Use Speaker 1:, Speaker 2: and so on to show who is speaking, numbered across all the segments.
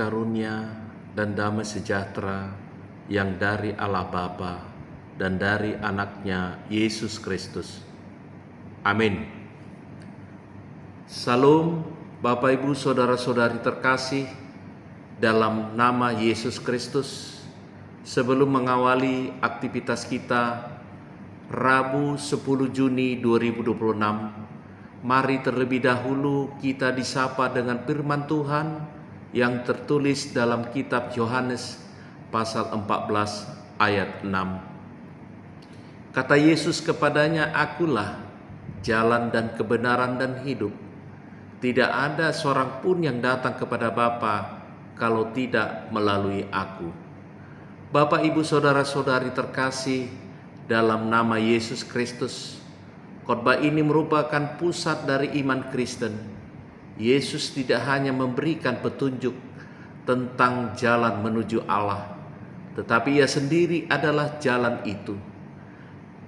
Speaker 1: karunia dan damai sejahtera yang dari Allah Bapa dan dari anaknya Yesus Kristus. Amin. Salam Bapak Ibu Saudara-saudari terkasih dalam nama Yesus Kristus. Sebelum mengawali aktivitas kita Rabu 10 Juni 2026, mari terlebih dahulu kita disapa dengan firman Tuhan yang tertulis dalam kitab Yohanes pasal 14 ayat 6. Kata Yesus kepadanya, "Akulah jalan dan kebenaran dan hidup. Tidak ada seorang pun yang datang kepada Bapa kalau tidak melalui Aku." Bapak, Ibu, Saudara-saudari terkasih dalam nama Yesus Kristus, khotbah ini merupakan pusat dari iman Kristen. Yesus tidak hanya memberikan petunjuk tentang jalan menuju Allah, tetapi Ia sendiri adalah jalan itu.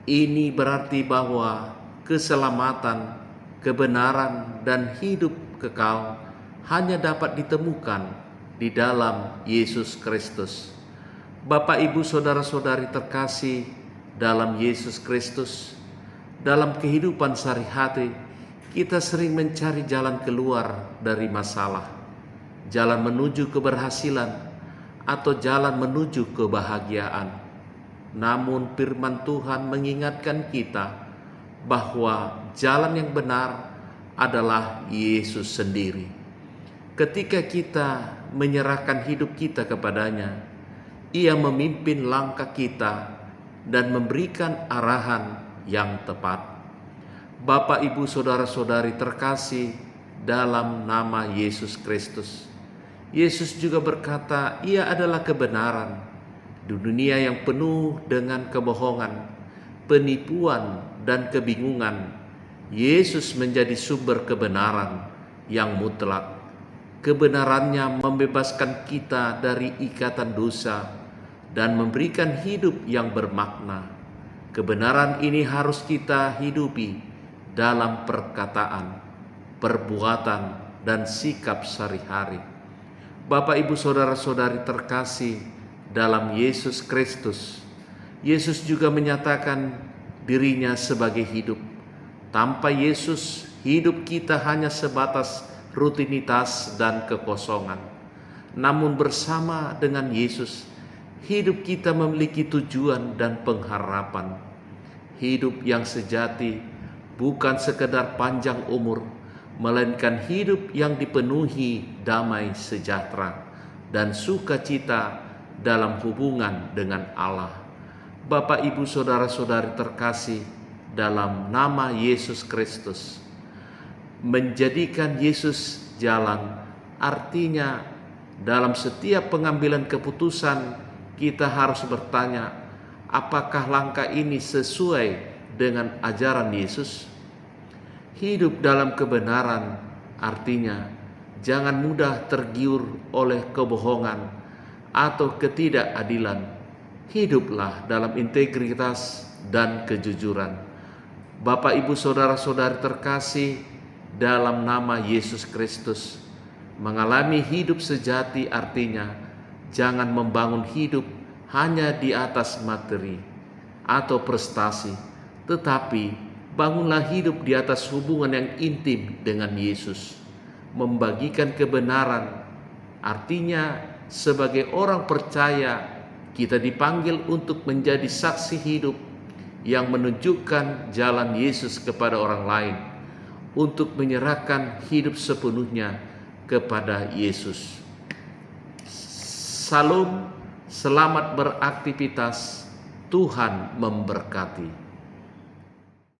Speaker 1: Ini berarti bahwa keselamatan, kebenaran, dan hidup kekal hanya dapat ditemukan di dalam Yesus Kristus. Bapak, Ibu, Saudara-saudari terkasih dalam Yesus Kristus, dalam kehidupan sehari-hari kita sering mencari jalan keluar dari masalah, jalan menuju keberhasilan, atau jalan menuju kebahagiaan. Namun firman Tuhan mengingatkan kita bahwa jalan yang benar adalah Yesus sendiri. Ketika kita menyerahkan hidup kita kepadanya, Ia memimpin langkah kita dan memberikan arahan yang tepat. Bapak, Ibu, Saudara-saudari terkasih dalam nama Yesus Kristus, Yesus juga berkata, Ia adalah kebenaran. Di dunia yang penuh dengan kebohongan, penipuan, dan kebingungan, Yesus menjadi sumber kebenaran yang mutlak. Kebenarannya membebaskan kita dari ikatan dosa dan memberikan hidup yang bermakna. Kebenaran ini harus kita hidupi dalam perkataan, perbuatan, dan sikap sehari-hari. Bapak, Ibu, Saudara-saudari terkasih dalam Yesus Kristus, Yesus juga menyatakan dirinya sebagai hidup. Tanpa Yesus, hidup kita hanya sebatas rutinitas dan kekosongan. Namun bersama dengan Yesus, hidup kita memiliki tujuan dan pengharapan. Hidup yang sejati bukan sekedar panjang umur, melainkan hidup yang dipenuhi damai sejahtera dan sukacita dalam hubungan dengan Allah. Bapak, Ibu, Saudara-saudari terkasih dalam nama Yesus Kristus, menjadikan Yesus jalan artinya dalam setiap pengambilan keputusan kita harus bertanya, apakah langkah ini sesuai dengan ajaran Yesus? Hidup dalam kebenaran artinya jangan mudah tergiur oleh kebohongan atau ketidakadilan. Hiduplah dalam integritas dan kejujuran. Bapak, Ibu, Saudara-saudari terkasih dalam nama Yesus Kristus, mengalami hidup sejati artinya jangan membangun hidup hanya di atas materi atau prestasi, tetapi bangunlah hidup di atas hubungan yang intim dengan Yesus. Membagikan kebenaran artinya sebagai orang percaya kita dipanggil untuk menjadi saksi hidup yang menunjukkan jalan Yesus kepada orang lain, untuk menyerahkan hidup sepenuhnya kepada Yesus. Salam, selamat beraktivitas, Tuhan memberkati.